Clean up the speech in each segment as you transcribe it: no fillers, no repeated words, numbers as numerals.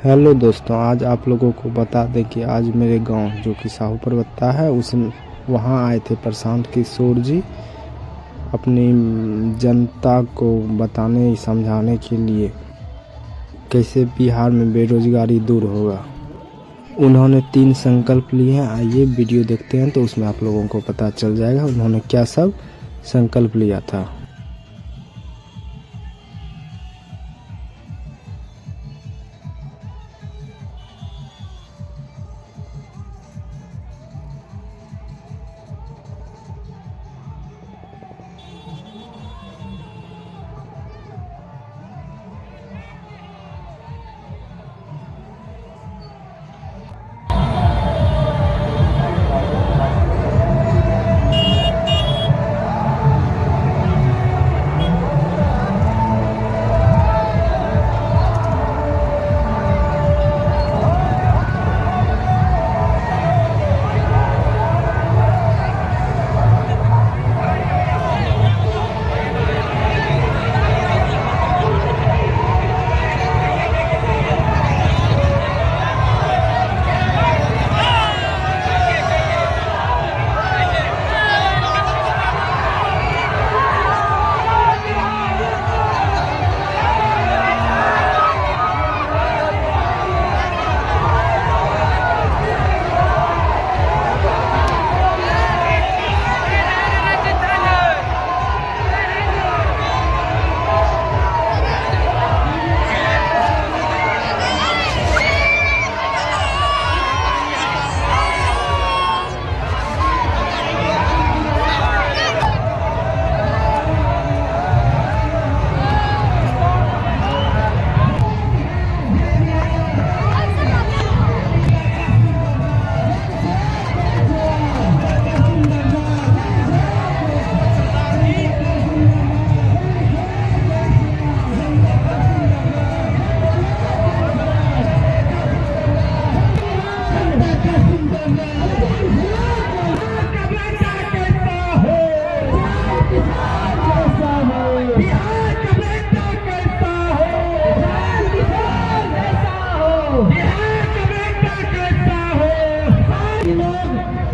Hello दोस्तों, आज आप लोगों को बता दें कि आज मेरे गांव जो कि साहूपरवत्ता है उसमें वहां आए थे प्रशांत किशोर जी अपनी जनता को बताने समझाने के लिए कैसे बिहार में बेरोजगारी दूर होगा। उन्होंने 3 संकल्प लिए हैं। आइए वीडियो देखते हैं तो उसमें आप लोगों को पता चल जाएगा उन्होंने क्या सब संकल्प लिया था।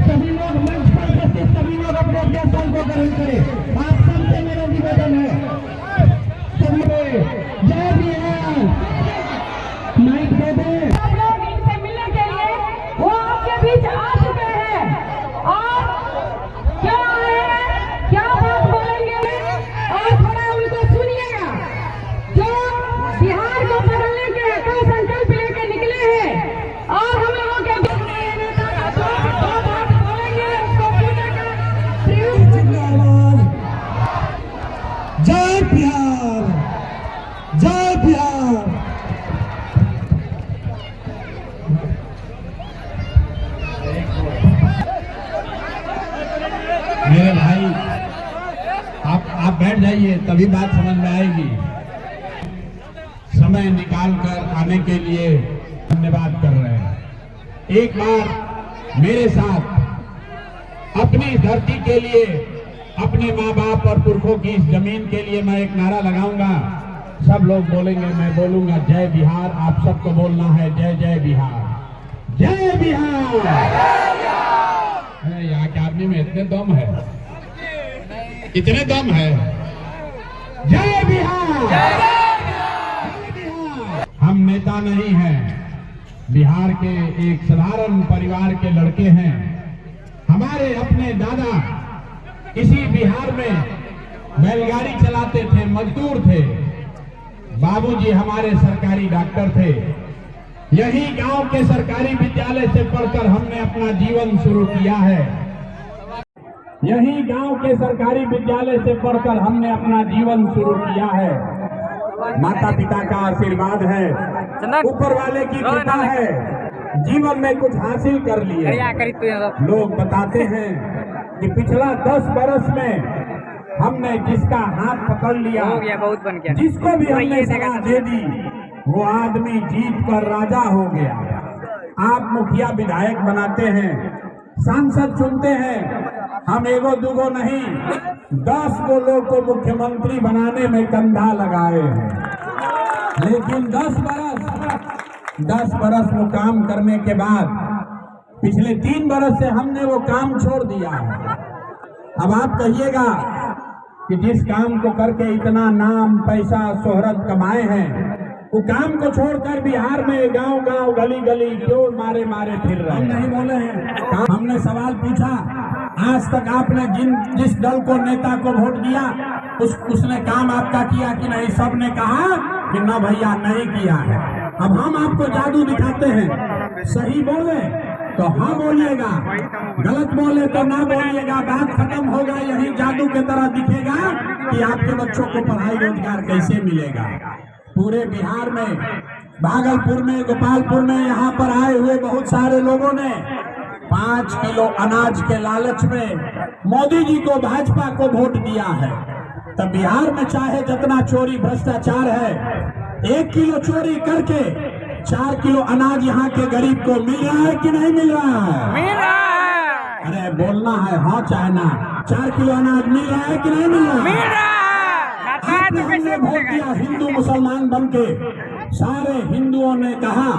सभी लोग मंच पर उपस्थित सभी लोग अपने ज्ञापन को ग्रहण करें। आप सबसे मेरा निवेदन है, सभी जय बिहार माइक दे दें। आप लोग इनसे मिलने के लिए वो आपके बीच आ चुके हैं और क्या आए हैं, क्या बात बोलेंगे और थोड़ा उनको सुनिएगा। जो बिहार को बदलने के दो संकल्प लेकर निकले हैं और हम लोगों के दो बात बोलेंगे, उसको पूछेगा। जय बिहार, जय बिहार। मेरे भाई आप बैठ जाइए, तभी बात समझ में आएगी। समय निकाल कर आने के लिए धन्यवाद कर रहे हैं। एक बार मेरे साथ अपनी धरती के लिए, अपने माँ बाप और पुरखों की इस जमीन के लिए मैं एक नारा लगाऊंगा। सब लोग बोलेंगे, मैं बोलूंगा जय बिहार। आप सबको बोलना है जय जय बिहार, जय बिहार। यहाँ के आदमी में इतने दम है, इतने दम है। जय बिहार, जय बिहार। हम नेता नहीं हैं, बिहार के एक साधारण परिवार के लड़के हैं। हमारे अपने दादा इसी बिहार में बैलगाड़ी चलाते थे, मजदूर थे। बाबूजी हमारे सरकारी डॉक्टर थे। यही गांव के सरकारी विद्यालय से पढ़कर हमने अपना जीवन शुरू किया है। यही गांव के सरकारी विद्यालय से पढ़कर हमने अपना जीवन शुरू किया है। माता पिता का आशीर्वाद है, ऊपर वाले की कृपा है, जीवन में कुछ हासिल कर लिए। लोग बताते हैं कि पिछला 10 बरस में हमने जिसका हाथ पकड़ लिया, हो गया, बहुत बन गया। जिसको भी हमने सलाह दे दी, वो आदमी जीत कर राजा हो गया। आप मुखिया विधायक बनाते हैं, सांसद चुनते हैं, हम एगो दूगो नहीं 10 गो लोग को मुख्यमंत्री बनाने में कंधा लगाए हैं। लेकिन 10 बरस 10 बरस वो काम करने के बाद पिछले 3 बरस से हमने वो काम छोड़ दिया है। अब आप कहिएगा कि जिस काम को करके इतना नाम पैसा शोहरत कमाए हैं, वो काम को छोड़कर बिहार में गांव गांव गली गली क्यों मारे मारे फिर रहे? हम नहीं बोले हैं। हमने सवाल पूछा, आज तक आपने जिस दल को नेता को वोट दिया उसने काम आपका किया कि नहीं? सबने कहा कि न भैया नहीं किया है। अब हम आपको जादू दिखाते हैं, सही बोले तो हाँ बोलिएगा, गलत बोले तो ना बोलिएगा। बात खत्म होगा, यही जादू की तरह दिखेगा कि आपके बच्चों को पढ़ाई रोजगार कैसे मिलेगा। पूरे बिहार में, भागलपुर में, गोपालपुर में, यहाँ पर आए हुए बहुत सारे लोगों ने 5 किलो अनाज के लालच में मोदी जी को, भाजपा को वोट दिया है। तब बिहार में चाहे जितना चोरी भ्रष्टाचार है, 1 किलो चोरी करके 4 किलो अनाज यहाँ के गरीब को मिल रहा है कि नहीं मिल रहा है? मिल रहा है। अरे बोलना है हाँ चाहे ना। 4 किलो अनाज मिल रहा है कि नहीं मिल रहा? मिल रहा है। आपने हमने वोट दिया हिंदू मुसलमान बन के। सारे हिंदुओं ने कहा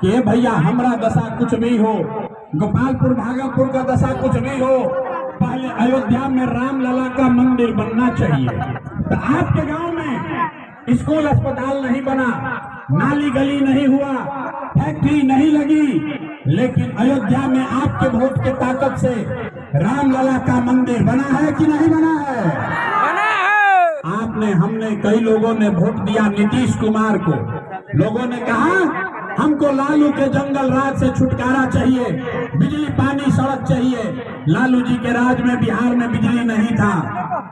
कि भैया हमारा दशा कुछ भी हो, गोपालपुर भागलपुर का दशा कुछ भी हो, पहले अयोध्या में रामलला का मंदिर बनना चाहिए। तो आपके गांव में स्कूल अस्पताल नहीं बना, नाली गली नहीं हुआ, फैक्ट्री नहीं लगी, लेकिन अयोध्या में आपके वोट के ताकत से रामलला का मंदिर बना है कि नहीं बना है? बना है। आपने, हमने, कई लोगों ने वोट दिया नीतीश कुमार को। लोगों ने कहा हमको लालू के जंगल राज से छुटकारा चाहिए, बिजली पानी सड़क चाहिए। लालू जी के राज में बिहार में बिजली नहीं था,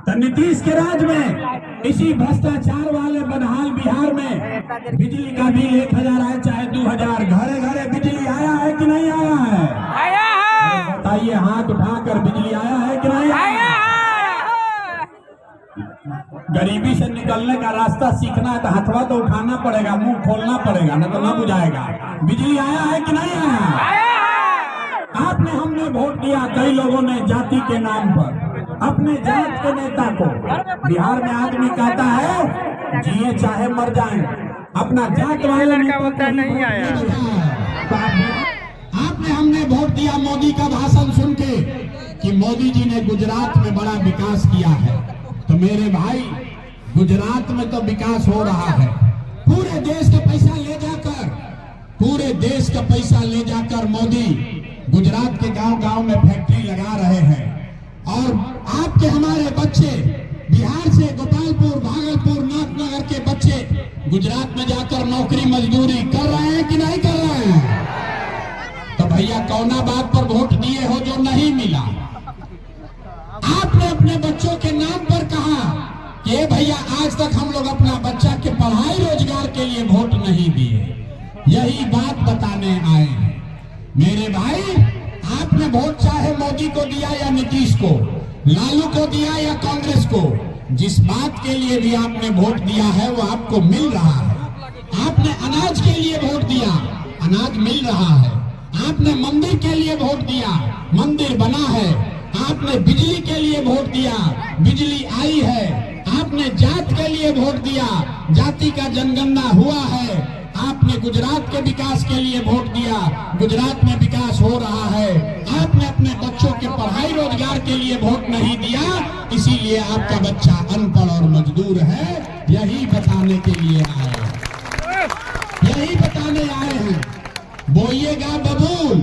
तो नीतीश के राज में इसी भ्रष्टाचार वाले बदहाल बिहार में बिजली का बिल 1000 आए चाहे 2000, घरे घरे बिजली आया है कि नहीं आया है? आया है। बताइए, हाथ उठाकर बिजली आया है कि नहीं आया? आया है। गरीबी से निकलने का रास्ता सीखना है तो हथवा तो उठाना पड़ेगा, मुंह खोलना पड़ेगा, न तो ना बुझाएगा। बिजली आया है कि नहीं आया? आया है। आपने, हमने वोट दिया कई लोगों ने जाति के नाम पर अपने जात के नेता को। बिहार में आदमी कहता है जिए चाहे मर जाए, अपना जात वाले लड़का बोलता नहीं आया। आपने, हमने वोट दिया मोदी का भाषण सुन के कि मोदी जी ने गुजरात में बड़ा विकास किया है। तो मेरे भाई, गुजरात में तो विकास हो रहा है। पूरे देश का पैसा ले जाकर, पूरे देश का पैसा ले जाकर मोदी गुजरात के गांव गांव में फैक्ट्री लगा रहे हैं। और आपके हमारे बच्चे बिहार से, गोपालपुर, भागलपुर, नाथनगर के बच्चे गुजरात में जाकर नौकरी मजदूरी कर रहे हैं कि नहीं कर रहे हैं? तो भैया कौना बात पर वोट दिए हो जो नहीं मिला? आपने अपने बच्चों के नाम पर कहा कि भैया आज तक हम लोग अपना बच्चा के पढ़ाई रोजगार के लिए वोट नहीं दिए। यही बात बताने आए हैं। मेरे भाई, आपने वोट चाहे मोदी को दिया या नीतीश को, लालू को दिया या कांग्रेस को, जिस बात के लिए भी आपने वोट दिया है वो आपको मिल रहा है। आपने अनाज के लिए वोट दिया, अनाज मिल रहा है। आपने मंदिर के लिए वोट दिया, मंदिर बना है। आपने बिजली के लिए वोट दिया, बिजली आई है। आपने जात के लिए वोट दिया, जाति का जनगणना हुआ है। आपने गुजरात के विकास के लिए वोट दिया, गुजरात में विकास हो रहा है। आपने अपने बच्चों के पढ़ाई रोजगार के लिए वोट नहीं दिया, इसीलिए आपका बच्चा अनपढ़ और मजदूर है। यही बताने के लिए आए हैं, यही बताने आए हैं। बोइएगा बबूल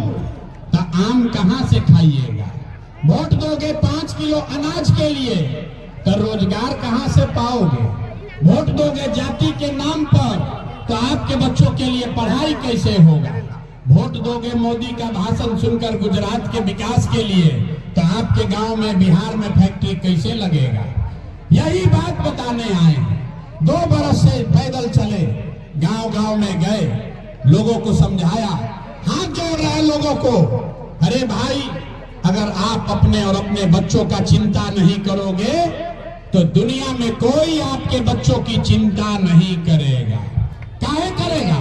तो आम कहाँ से खाइएगा? वोट दोगे 5 किलो अनाज के लिए तो रोजगार कहाँ से पाओगे? वोट दोगे जाति के नाम पर तो आपके बच्चों के लिए पढ़ाई कैसे होगा? वोट दोगे मोदी का भाषण सुनकर गुजरात के विकास के लिए तो आपके गांव में, बिहार में फैक्ट्री कैसे लगेगा? यही बात बताने आए हैं। 2 बरस से पैदल चले, गांव गांव में गए, लोगों को समझाया, हाथ जोड़ रहे लोगों को। अरे भाई, अगर आप अपने और अपने बच्चों का चिंता नहीं करोगे तो दुनिया में कोई आपके बच्चों की चिंता नहीं करेगा। काहे करेगा?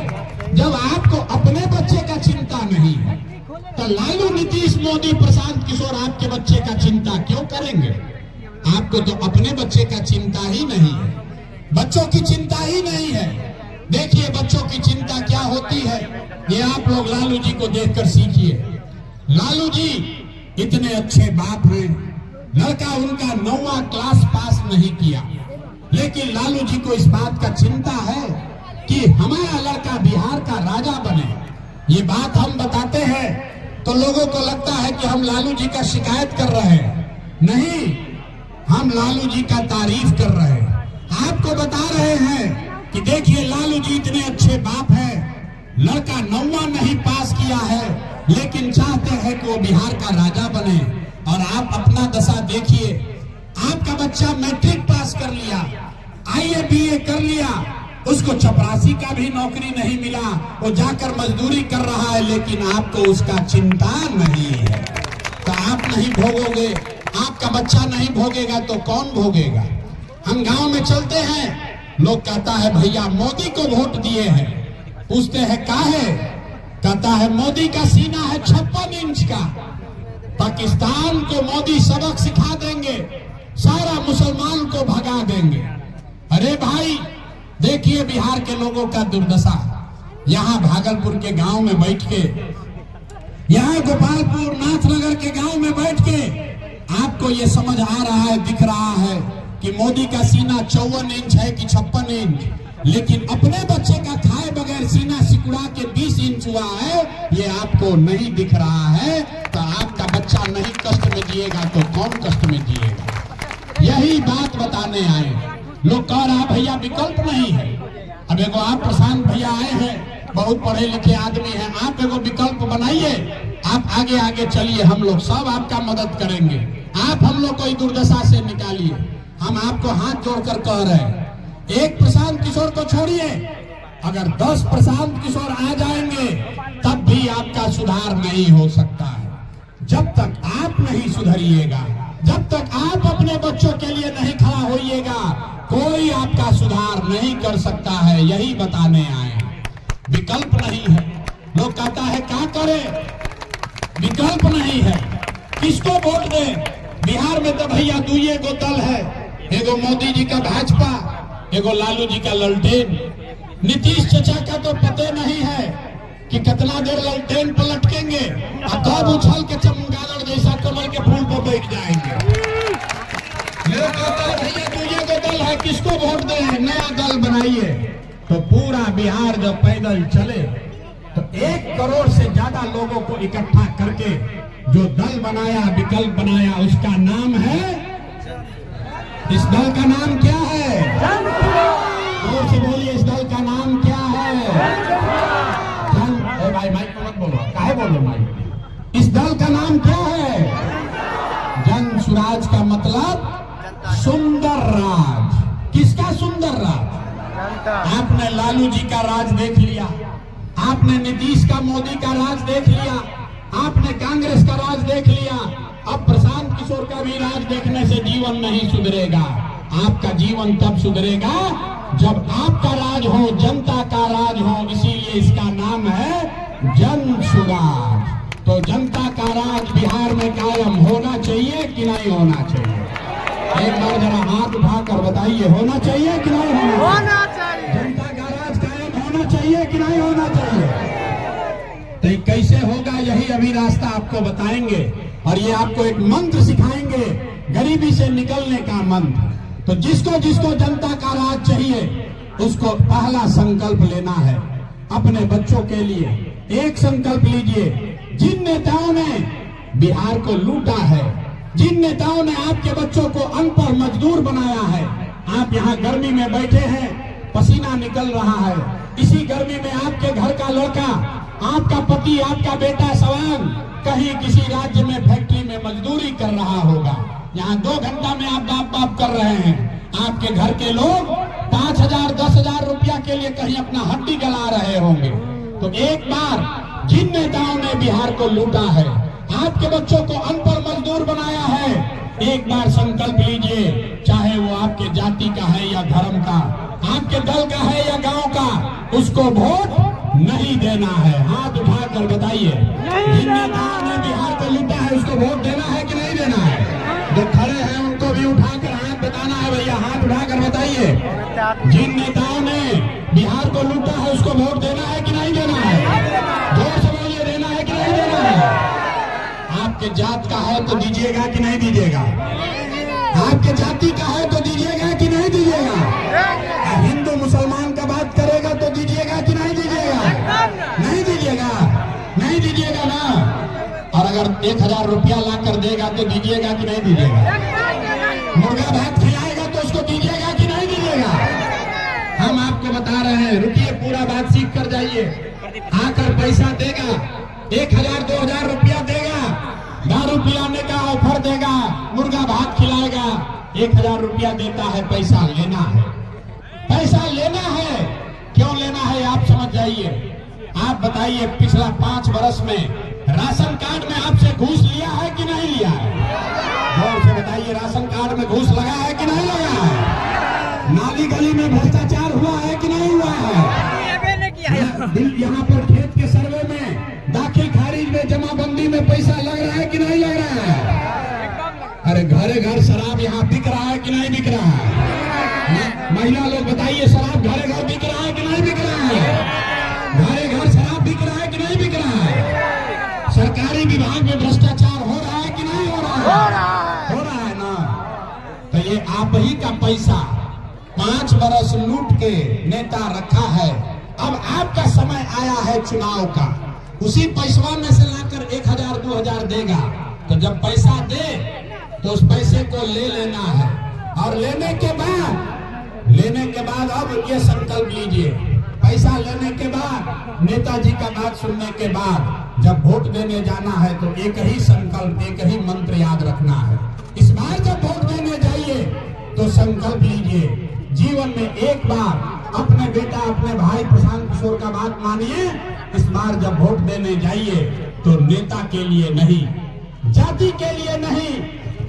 जब आपको अपने बच्चे का चिंता नहीं है तो लालू, नीतीश, मोदी, प्रशांत किशोर आपके बच्चे का चिंता क्यों करेंगे? आपको तो अपने बच्चे का चिंता ही नहीं है, बच्चों की चिंता ही नहीं है। देखिए बच्चों की चिंता क्या होती है, ये आप लोग लालू जी को देखकर सीखिए। लालू जी इतने अच्छे बाप हैं, लड़का उनका 9वां क्लास पास नहीं किया, लेकिन लालू जी को इस बात का चिंता है कि हमारा लड़का बिहार का राजा बने। ये बात हम बताते हैं तो लोगों को लगता है कि हम लालू जी का शिकायत कर रहे हैं। नहीं, हम लालू जी का तारीफ कर रहे हैं, आपको बता रहे हैं कि देखिए लालू जी इतने अच्छे बाप हैं, लड़का 9वां नहीं पास किया है लेकिन चाहते हैं कि वो बिहार का राजा बने। और आप अपना दशा देखिए, आपका बच्चा मैट्रिक पास कर लिया, IAA BA कर लिया, उसको चपरासी का भी नौकरी नहीं मिला, वो जाकर मजदूरी कर रहा है, लेकिन आपको उसका चिंता नहीं है। तो आप नहीं भोगोगे, आपका बच्चा नहीं भोगेगा तो कौन भोगेगा। हम गांव में चलते हैं, लोग कहता है भैया मोदी को वोट दिए हैं, पूछते हैं काहे, कहता है मोदी का सीना है 56 इंच का, पाकिस्तान को मोदी सबक सिखा देंगे, सारा मुसलमान को भगा देंगे। अरे भाई देखिए बिहार के लोगों का दुर्दशा। यहाँ भागलपुर के गांव में बैठ के, यहाँ गोपालपुर नाथनगर के गांव में बैठ के आपको ये समझ आ रहा है, दिख रहा है कि मोदी का सीना 54 इंच है कि 56 इंच, लेकिन अपने बच्चे का खाए बगैर सीना सिकुड़ा के 20 इंच हुआ है, ये आपको नहीं दिख रहा है। तो आपका बच्चा नहीं कष्ट में जिएगा तो कौन कष्ट में जिएगा। यही बात बताने आए। लोग कह रहा भैया विकल्प नहीं है। अब एगो आप प्रशांत भैया आए हैं, बहुत पढ़े लिखे आदमी हैं, आप एगो विकल्प बनाइए, आप आगे आगे चलिए, हम लोग सब आपका मदद करेंगे, आप हम लोग को दुर्दशा से निकालिए। हम आपको हाथ जोड़कर कह रहे हैं, एक प्रशांत किशोर को छोड़िए, अगर 10 प्रशांत किशोर आ जाएंगे तब भी आपका सुधार नहीं हो सकता है। जब तक आप नहीं सुधरिएगा, जब तक आप अपने बच्चों के लिए नहीं खड़ा होइएगा, कोई आपका सुधार नहीं कर सकता है। यही बताने आए, विकल्प नहीं है। लोग कहता है क्या करे, विकल्प नहीं है, किसको वोट दे। बिहार में तो भैया दुइये गो दल है, एगो मोदी जी का भाजपा, एगो लालू जी का ललटेन। नीतीश चाचा का तो पते नहीं है कि कितना देर ललटेन पर लटकेंगे और कब उछल के चमगादड़ जैसा कमल के फूल पर बैठ जाएंगे। लोग कहता है भैया दुइये गो दल है, किसको वोट दे, नया दल बनाइए। तो पूरा बिहार जब पैदल चले तो 1 करोड़ से ज्यादा लोगों को इकट्ठा करके जो दल बनाया, विकल्प बनाया, उसका नाम है, इस दल का नाम क्या है, जोर से बोलिए, इस दल का नाम क्या है, भाई माइक मत बोलो, काहे बोलो माइक। इस दल का नाम क्या है, जन सुराज का मतलब सुंदर राज। किसका सुंदर राज? आपने लालू जी का राज देख लिया, आपने नीतीश का मोदी का राज देख लिया, आपने कांग्रेस का राज देख लिया, अब प्रशांत किशोर का भी राज देखने से जीवन नहीं सुधरेगा। आपका जीवन तब सुधरेगा जब आपका राज हो, जनता का राज हो। इसीलिए इसका नाम है जन सुराज। तो जनता का राज बिहार में कायम होना चाहिए कि नहीं होना चाहिए? एक बार जरा हाथ उठाकर बताइए, होना चाहिए कि नहीं होना चाहिए? जनता का राज कायम होना चाहिए कि नहीं होना चाहिए? तो कैसे होगा, यही अभी रास्ता आपको बताएंगे और ये आपको एक मंत्र सिखाएंगे, गरीबी से निकलने का मंत्र। तो जिसको जिसको जनता का राज चाहिए उसको पहला संकल्प लेना है अपने बच्चों के लिए। एक संकल्प लीजिए, जिन नेताओं ने बिहार को लूटा है, जिन नेताओं ने आपके बच्चों को अनपढ़ मजदूर बनाया है, आप यहाँ गर्मी में बैठे हैं, पसीना निकल रहा है, इसी गर्मी में आपके घर का लड़का, आपका पति, आपका बेटा सवांग कहीं किसी राज्य में फैक्ट्री में मजदूरी कर रहा होगा, यहाँ 2 घंटा में आप बाप बाप कर रहे हैं। आपके घर के लोग 5,000 10,000 रुपया के लिए कहीं अपना हड्डी गला रहे होंगे। तो एक बार जिन नेताओं ने बिहार को लूटा है, आपके बच्चों को अनपढ़ मजदूर बनाया है, एक बार संकल्प लीजिए, चाहे वो आपके जाति का है या धर्म का, आपके दल का है या गांव का, उसको वोट नहीं देना है। हाथ उठाकर बताइए, जिन नेताओं ने बिहार को लूटा है उसको वोट देना है कि नहीं देना है? जो खड़े हैं उनको भी उठाकर हाथ बताना है, भैया हाथ उठाकर बताइए, जिन नेताओं ने बिहार को लूटा है उसको वोट देना है कि नहीं देना है? जोर से बोलिए, देना है कि नहीं देना है? आपके जात का है तो दीजिएगा कि नहीं दीजिएगा? आपके जाति का है तो दीजिएगा कि नहीं दीजिएगा? हिंदू मुसलमान का बात करेगा तो दीजिएगा कि नहीं दीजिएगा? नहीं दीजिएगा, नहीं दीजिएगा ना। और अगर 1000 रुपया ला कर देगा तो दीजिएगा कि नहीं दीजिएगा? मुर्गा भात खिलाएगा तो उसको दीजिएगा कि नहीं दीजिएगा? हम आपको बता रहे हैं, रुकिए, पूरा बात सीख कर जाइए। आकर पैसा देगा, 1000 2000 रुपया देगा, दारू पिलाने का ऑफर देगा, मुर्गा भात खिलाएगा, 1000 रुपया देता है, पैसा लेना है। पैसा लेना है, क्यों लेना है आप समझ जाइए। आप बताइए, पिछला 5 वर्ष में राशन कार्ड में आपसे घूस लिया है कि नहीं लिया है? गौर से बताइए, राशन कार्ड में घूस लगा है कि नहीं लगा है? नाली गली में भ्रष्टाचार हुआ है कि नहीं हुआ है? यहाँ पर खेत के सर्वे में, दाखिल खारिज में, जमाबंदी में पैसा लग रहा है कि नहीं लग रहा है? अरे घरे घर शराब यहाँ बिक रहा है कि नहीं बिक रहा है? महिला लोग बताइए, शराब घरे घर बिक रहा है कि नहीं बिक रहा है? घरे घर शराब बिक रहा है कि नहीं बिक रहा है? सरकारी विभाग में भ्रष्टाचार हो रहा है कि नहीं हो रहा है? हो रहा है ना। तो ये आप ही का पैसा 5 वर्ष लूट के नेता रखा है। अब आपका समय आया है चुनाव का, उसी पैसवा में से लाकर 1000 2000 देगा। तो जब पैसा दे तो उस पैसे को ले लेना है, और लेने के बाद अब ये संकल्प लीजिए, पैसा लेने के बाद, नेताजी का बात सुनने के बाद जब वोट देने जाना है तो एक ही संकल्प, एक ही मंत्र याद रखना है। इस बार जब वोट देने जाइए तो संकल्प लीजिए, जीवन में एक बार अपने बेटा, अपने भाई प्रशांत किशोर का बात मानिए। इस बार जब वोट देने जाइए तो नेता के लिए नहीं, जाति के लिए नहीं,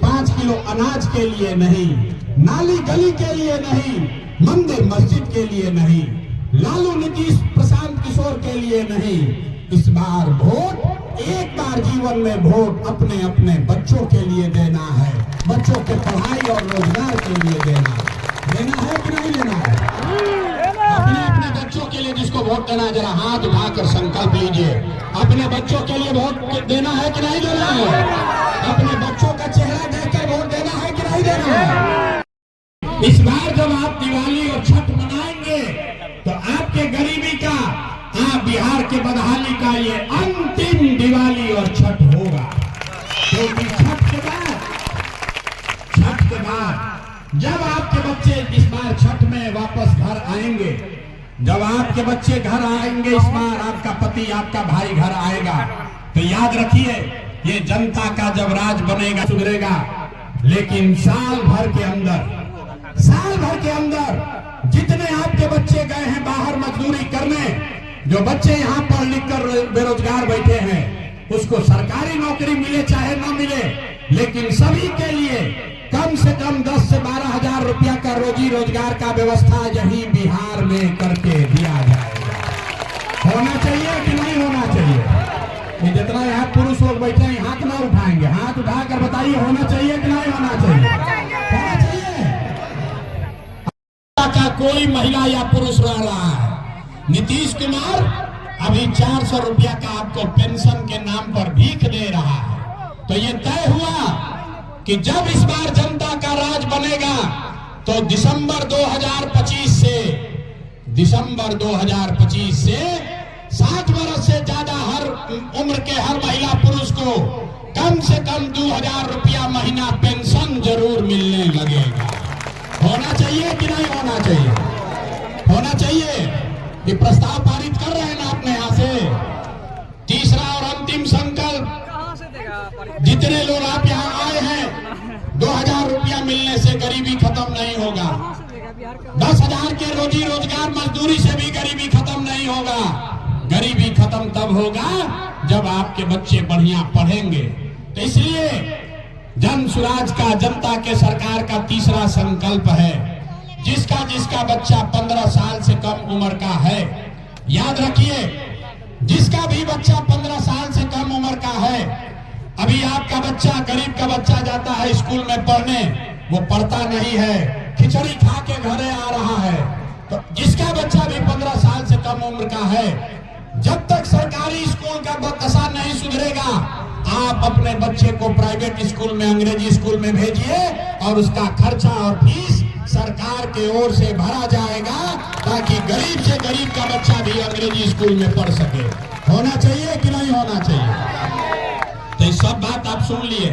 5 किलो अनाज के लिए नहीं, नाली गली के लिए नहीं, मंदिर मस्जिद के लिए नहीं, लालू नीतीश प्रशांत किशोर के लिए नहीं। इस बार वोट, एक बार जीवन में वोट अपने अपने बच्चों के लिए देना है, बच्चों के पढ़ाई और रोजगार के लिए देना है कि नहीं लेना है? अपने अपने बच्चों के लिए जिसको वोट देना है, जरा हाथ उठाकर संकल्प लीजिए। अपने बच्चों के लिए वोट देना है कि नहीं देना है? अपने बच्चों का चेहरा देखकर वोट देना है कि नहीं देना है? इस बार जब आप दिवाली और छठ मनाएंगे तो आपके गरीबी का, आप बिहार के बदहाली का ये अंतिम दिवाली और छठ होगा। क्योंकि छठ के बाद जब आपके बच्चे इस बार छठ में वापस घर आएंगे, जब आपके बच्चे घर आएंगे, इस बार आपका पति, आपका भाई घर आएगा, तो याद रखिए, ये जनता का जब राज बनेगा, सुधरेगा। लेकिन साल भर के अंदर जितने आपके बच्चे गए हैं बाहर मजदूरी करने, जो बच्चे यहाँ पढ़ लिख कर बेरोजगार बैठे हैं, उसको सरकारी नौकरी मिले चाहे न मिले, लेकिन सभी के लिए कम से कम 10 से 12 हजार रुपया का रोजी रोजगार का व्यवस्था यही बिहार में करके दिया जाएगा। होना चाहिए कि नहीं होना चाहिए? ये जितना यहाँ पुरुष लोग बैठे हैं, हाथ ना उठाएंगे, हाथ उठाकर बताइए, होना चाहिए कि नहीं होना चाहिए? होना चाहिए। का कोई महिला या पुरुष रह रहा है, नीतीश कुमार अभी 400 रुपया का आपको पेंशन के नाम पर भीख दे रहा है। तो ये तय हुआ कि जब इस बार जनता का राज बनेगा तो दिसंबर 2025 से 60 वर्ष से ज्यादा हर उम्र के हर महिला पुरुष को कम से कम 2000 रुपया महीना पेंशन जरूर मिलने लगेगा। होना चाहिए कि नहीं होना चाहिए? होना चाहिए। ये प्रस्ताव पारित कर रहे हैं ना अपने यहाँ से। तीसरा और अंतिम संकल्प, जितने लोग आप यहाँ आए हैं, 2000 रुपया मिलने से गरीबी खत्म नहीं होगा। 10,000 के रोजी रोजगार मजदूरी से भी गरीबी खत्म नहीं होगा। गरीबी खत्म तब होगा जब आपके बच्चे बढ़िया पढ़ेंगे। तो इसलिए जन सुराज का, जनता के सरकार का तीसरा संकल्प है, जिसका बच्चा 15 साल से कम उम्र का है, याद रखिए, जिसका भी बच्चा 15 साल से कम उम्र का है, अभी आपका बच्चा, गरीब का बच्चा जाता है स्कूल में पढ़ने, वो पढ़ता नहीं है, खिचड़ी खा के घरे आ रहा है, तो जिसका बच्चा भी 15 साल से कम उम्र का है, जब तक सरकारी स्कूल का दशा नहीं सुधरेगा, आप अपने बच्चे को प्राइवेट स्कूल में, अंग्रेजी स्कूल में भेजिए और उसका खर्चा और फीस सरकार के ओर से भरा जाएगा, ताकि गरीब से गरीब का बच्चा भी अंग्रेजी स्कूल में पढ़ सके। होना चाहिए कि नहीं होना चाहिए? तो ये सब बात आप सुन लिए।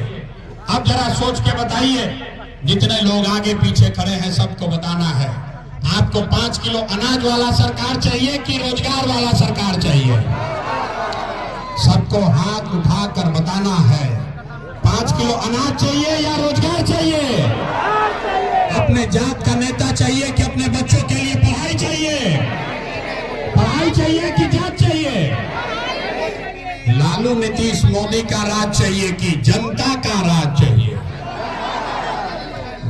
अब जरा सोच के बताइए, जितने लोग आगे पीछे खड़े हैं सबको बताना है, आपको 5 किलो अनाज वाला सरकार चाहिए कि रोजगार वाला सरकार चाहिए? सबको हाथ उठाकर बताना है, 5 किलो अनाज चाहिए या रोजगार चाहिए? अपने जात का नेता चाहिए कि अपने बच्चों के लिए पढ़ाई चाहिए? पढ़ाई चाहिए कि जात चाहिए? लालू नीतीश मोदी का राज चाहिए कि जनता का राज चाहिए?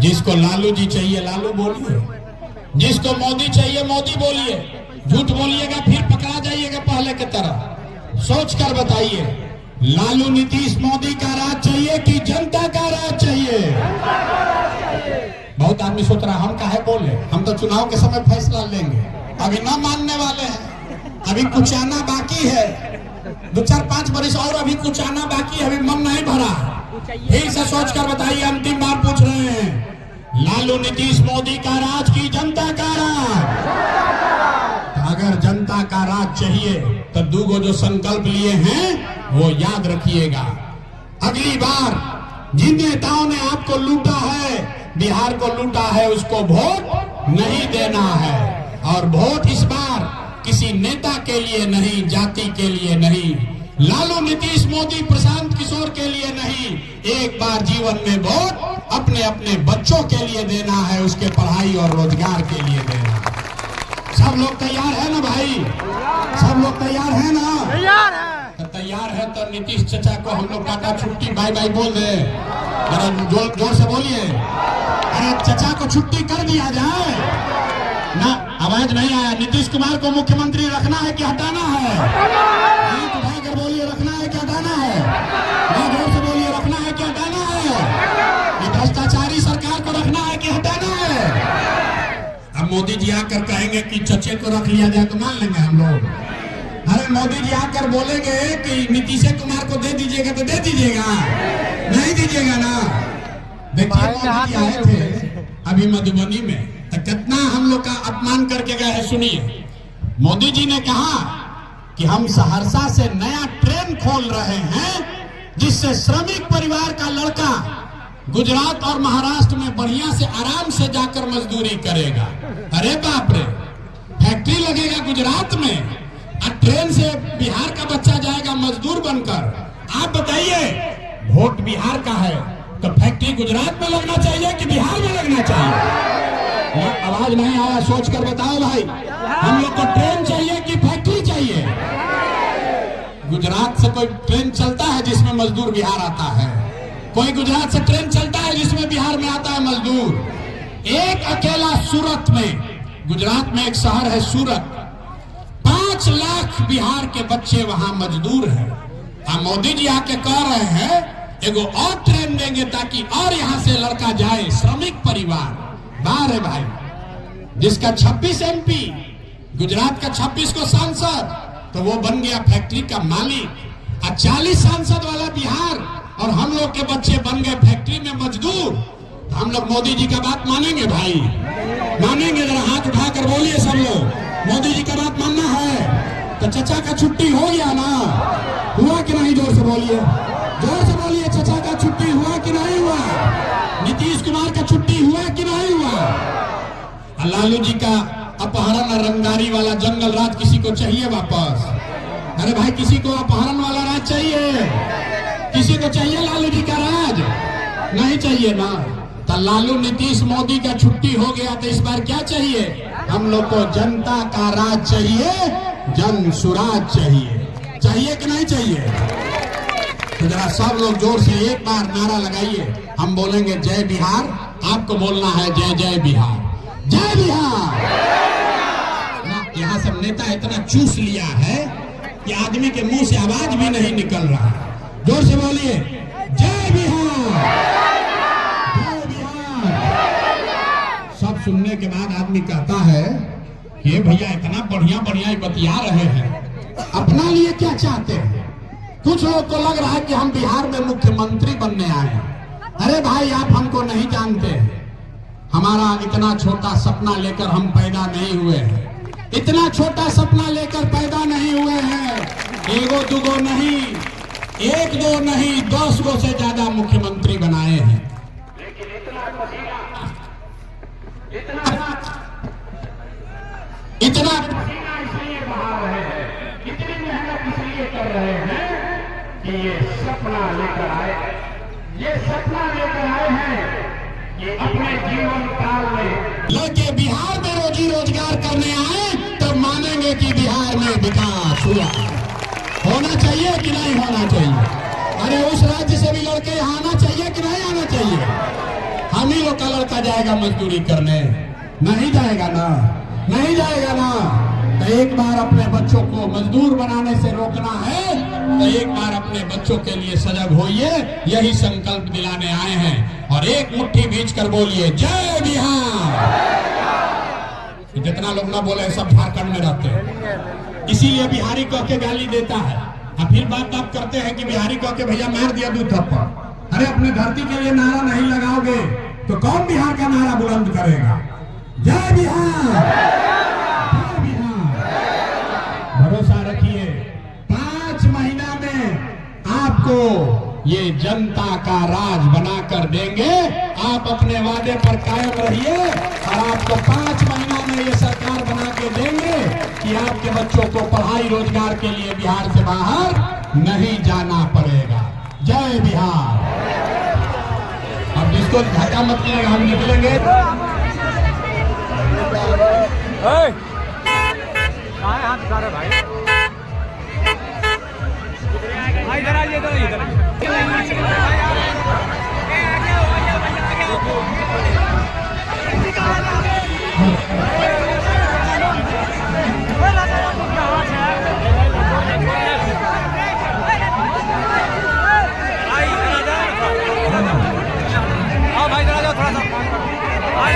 जिसको लालू जी चाहिए लालू बोलिए, जिसको मोदी चाहिए मोदी बोलिए। झूठ बोलिएगा फिर पकड़ा जाइएगा पहले की तरह। सोच कर बताइए, लालू नीतीश मोदी का राज चाहिए कि जनता का राज चाहिए? बहुत आदमी सोच रहा हम काहे बोले, हम तो चुनाव के समय फैसला लेंगे। अभी ना मानने वाले हैं, अभी कुछ आना बाकी है, 2-4-5 बरिस और अभी कुछ आना बाकी है, अभी मन नहीं भरा। फिर से सोच कर बताइए, अंतिम बार पूछ रहे हैं, लालू नीतीश मोदी का राज की जनता का राज? अगर जनता का राज चाहिए तो दूगो जो संकल्प लिए हैं वो याद रखिएगा। अगली बार जिन नेताओं ने आपको लूटा है, बिहार को लूटा है, उसको वोट नहीं देना है। और वोट इस बार किसी नेता के लिए नहीं, जाति के लिए नहीं, लालू नीतीश मोदी प्रशांत किशोर के लिए नहीं, एक बार जीवन में वोट अपने अपने बच्चों के लिए देना है, उसके पढ़ाई और रोजगार के लिए देना है। सब लोग तैयार है ना भाई? सब लोग तैयार है ना? तैयार है। तो तैयार है तो नीतीश चचा को हम लोग टाटा छुट्टी बाय बाय बोल दे। जरा जोर से बोलिए, अरे चचा को छुट्टी कर दिया जाए ना। आवाज नहीं आया। नीतीश कुमार को मुख्यमंत्री रखना है कि हटाना है? हाथ उठाकर बोलिए, रखना है कि हटाना है? जोर से बोलिए, रखना है कि हटाना है? ये भ्रष्टाचारी सरकार को रखना है कि हटाना है? अब मोदी जी आकर कहेंगे कि चचे को रख लिया जाए तो मान लेंगे हम लोग? अरे मोदी जी आकर बोलेंगे कि नीतीश कुमार को दे दीजिएगा तो दे दीजिएगा, नहीं दीजिएगा ना? देखिए मोदी जी आए थे अभी मधुबनी में, तो कितना हम लोग का अपमान करके गए हैं। सुनिए, मोदी जी ने कहा कि हम सहरसा से नया ट्रेन खोल रहे हैं, जिससे श्रमिक परिवार का लड़का गुजरात और महाराष्ट्र में बढ़िया से आराम से जाकर मजदूरी करेगा। अरे बाप रे, फैक्ट्री लगेगा गुजरात में और ट्रेन से बिहार का बच्चा जाएगा मजदूर बनकर। आप बताइए, वोट बिहार का है तो फैक्ट्री गुजरात में लगना चाहिए कि बिहार में लगना चाहिए? आवाज नहीं आया, सोच कर बताओ भाई। हम लोग को ट्रेन चाहिए कि फैक्ट्री चाहिए? गुजरात से कोई ट्रेन चलता है जिसमें मजदूर बिहार आता है? कोई गुजरात से ट्रेन चलता है जिसमें बिहार में आता है मजदूर? एक अकेला सूरत में, गुजरात में एक शहर है सूरत, 5 लाख बिहार के बच्चे वहां मजदूर हैं। मोदी जी आके कह रहे हैं एगो और ट्रेन देंगे ताकि और यहां से लड़का जाए, श्रमिक परिवार। बाहर है भाई, जिसका 26 MP, गुजरात का 26 को सांसद, तो वो बन गया फैक्ट्री का मालिक। और 40 सांसद वाला बिहार और हम लोग के बच्चे बन गए फैक्ट्री में मजदूर। तो हम लोग मोदी जी का बात मानेंगे भाई? मानेंगे? जरा हाथ उठाकर बोलिए सब लोग, मोदी जी का बात मानना है? तो चचा का छुट्टी हो गया ना? हुआ कि नहीं? जोर से बोलिए, जोर से बोलिए, चचा का छुट्टी हुआ कि नहीं हुआ? नीतीश कुमार का छुट्टी हुआ कि नहीं हुआ? लालू जी का अपहरण और रंगदारी वाला जंगल राज किसी को चाहिए वापस? अरे भाई, किसी को अपहरण वाला राज चाहिए? किसी को चाहिए लालू जी का राज? नहीं चाहिए ना। तो लालू नीतीश मोदी का छुट्टी हो गया, तो इस बार क्या चाहिए? हम लोग को जनता का राज चाहिए, जन सुराज चाहिए। चाहिए कि नहीं चाहिए? तो जरा सब लोग जोर से एक बार नारा लगाइए। हम बोलेंगे जय बिहार, आपको बोलना है जय जय बिहार, जय बिहार। यहाँ सब नेता इतना चूस लिया है कि आदमी के मुंह से आवाज भी नहीं निकल रहा। जोर से बोलिए, जय बिहार, जय बिहार। सब सुनने के बाद आदमी कहता है कि ये भैया इतना बढ़िया बढ़िया बतिया रहे हैं, अपना लिए क्या चाहते हैं। कुछ लोग को लग रहा है कि हम बिहार में मुख्यमंत्री बनने आए हैं। अरे भाई, आप हमको नहीं जानते। हमारा इतना छोटा सपना लेकर हम पैदा नहीं हुए हैं। इतना छोटा सपना लेकर पैदा नहीं हुए हैं। एगो दुगो नहीं, एक दो नहीं, 10 गो से ज्यादा मुख्यमंत्री बनाए हैं। लेकिन इतना पसीना इसलिए बहा रहे हैं, इतनी मेहनत इसलिए कर रहे हैं कि ये सपना लेकर आए हैं कि अपने जीवन काल में लेके बिहार में रोजी रोजगार करने आए, तब मानेंगे कि बिहार में विकास हुआ। होना चाहिए कि नहीं होना चाहिए? अरे उस राज्य से भी लड़के यहाँ आना चाहिए कि नहीं आना चाहिए? हम ही लोग का लड़का जाएगा मजदूरी करने? नहीं जाएगा ना, नहीं जाएगा ना। तो एक बार अपने बच्चों को मजदूर बनाने से रोकना है, तो एक बार अपने बच्चों के लिए सजग होइए। यही संकल्प दिलाने आए हैं। और एक मुट्ठी भींच कर बोलिए जय बिहार। जितना लोग ना बोले सब झारखंड में रहते हैं, इसीलिए बिहारी कह के गाली देता है। और फिर बात करते हैं कि बिहारी कह के भैया मार दिया 2 थप्पड़। अरे अपने धरती के लिए नारा नहीं लगाओगे तो कौन बिहार का नारा बुलंद करेगा? जय बिहार, जय बिहार। भरोसा रखिए, 5 महीना में आपको ये जनता का राज बनाकर देंगे। आप अपने वादे पर कायम रहिए और आपको 5 महीना में ये सरकार बना के देंगे कि आपके बच्चों को पढ़ाई रोजगार के लिए बिहार से बाहर नहीं जाना पड़ेगा। जय बिहार। अब जिसको धक्का मत लगेगा, हम निकलेंगे। हाथ उठा रहे भाई, इधर आइए, इधर भाई, इधर आ जाओ थोड़ा सा। भाई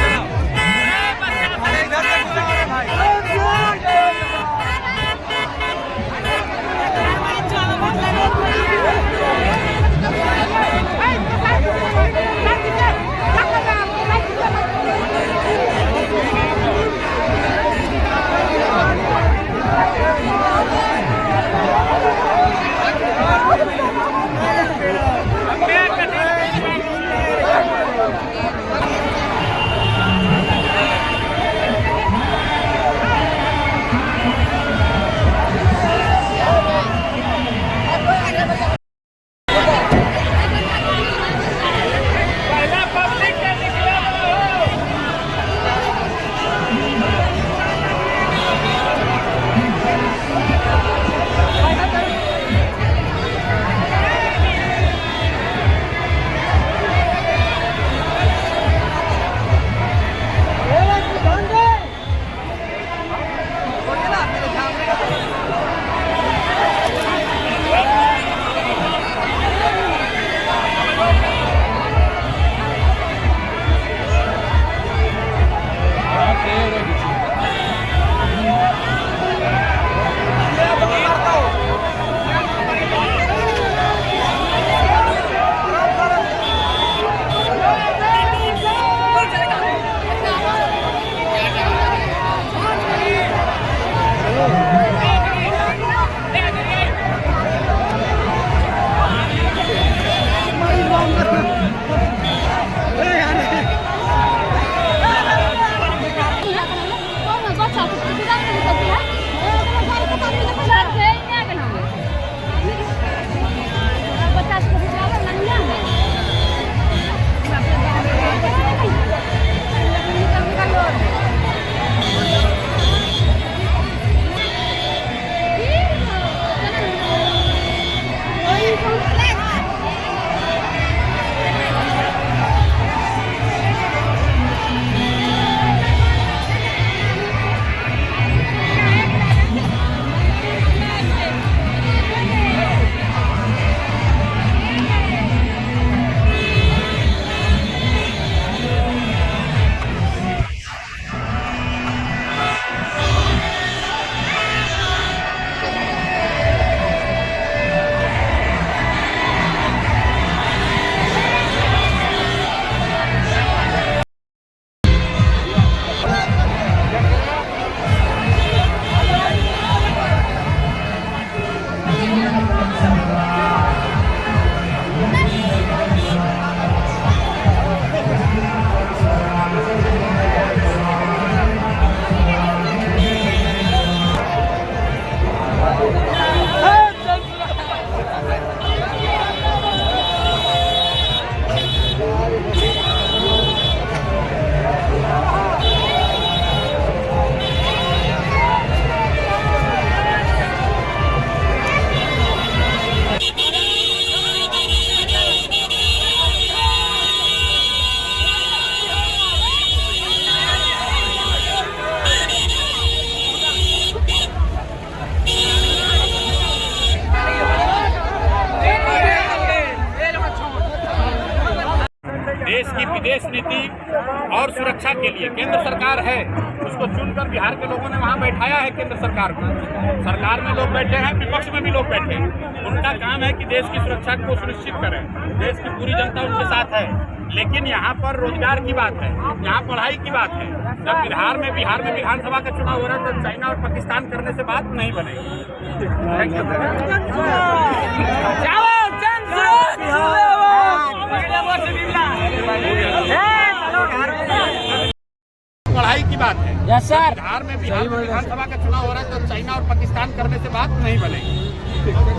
विदेश नीति और सुरक्षा के लिए केंद्र सरकार है, उसको चुनकर बिहार के लोगों ने वहां बैठाया है। केंद्र सरकार को, सरकार में लोग बैठे हैं, विपक्ष में भी लोग बैठे हैं। उनका काम है कि देश की सुरक्षा को सुनिश्चित करें। देश की पूरी जनता उनके साथ है, लेकिन यहाँ पर रोजगार की बात है, यहाँ पढ़ाई की बात है। जब बिहार में विधानसभा का चुनाव हो रहा है तो चाइना और पाकिस्तान करने से बात नहीं बनेगी। पढ़ाई की बात है। Yes sir. बिहार में विधानसभा का चुनाव हो रहा है तो चाइना और पाकिस्तान करने से बात नहीं बनेगी।